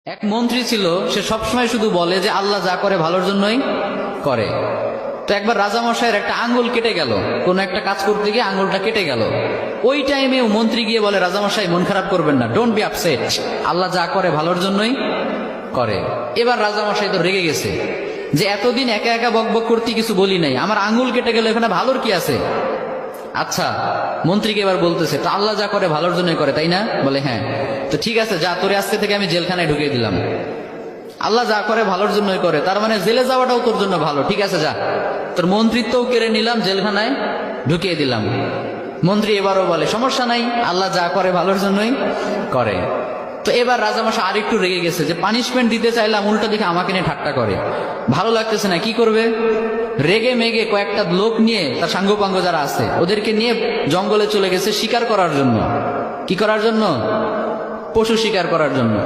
এক মন্ত্রী ছিল, সে সবসময় শুধু বলে যে আল্লাহ যা করে ভালোর জন্যই করে। তো একবার রাজামশাইয়ের একটা আঙ্গুল কেটে গেল, কোন একটা কাজ করতে গিয়ে আঙ্গুলটা কেটে গেল। ওই টাইমে মন্ত্রী গিয়ে বলে, রাজামশাই মন খারাপ করবেন না, ডোন্ট বি আপসেট, আল্লাহ যা করে ভালোর জন্যই করে। এবার রাজামশাই তো রেগে গেছে যে এতদিন একা একা বকবক করতে কিছু বলি নাই, আমার আঙ্গুল কেটে গেল, এখানে ভালোর কি আছে? আচ্ছা, মন্ত্রীকে এবার বলতেছে, তো আল্লাহ যা করে ভালোর জন্যই করে, তাই না? বলে হ্যাঁ। তো ঠিক আছে, যা, তোরে আজকে থেকে আমি জেলখানায় ঢুকিয়ে দিলাম। আল্লাহ যা করে ভালোর জন্যই করে, তার মানে জেলে যাওয়াটাও তোর জন্য ভালো। ঠিক আছে, যা, তোর মন্ত্রিত্বও কেড়ে নিলাম, জেলখানায় ঢুকিয়ে দিলাম। মন্ত্রী এবারও বলে, সমস্যা নাই, আল্লাহ যা করে ভালোর জন্যই করে। তো এবার রাজামশাই আরেকটু রেগে গেছে যে পানিশমেন্ট দিতে চাইলাম, উল্টো দিকে আমাকে নিয়ে ঠাট্টা করে, ভালো লাগতেছে না, কি করবে? রেগে মেগে কয়েকটা লোক নিয়ে, তার সাঙ্গপাঙ্গ যারা আছে ওদেরকে নিয়ে জঙ্গলে চলে গেছে শিকার করার জন্য। কি করার জন্য? পশু শিকার করার জন্য।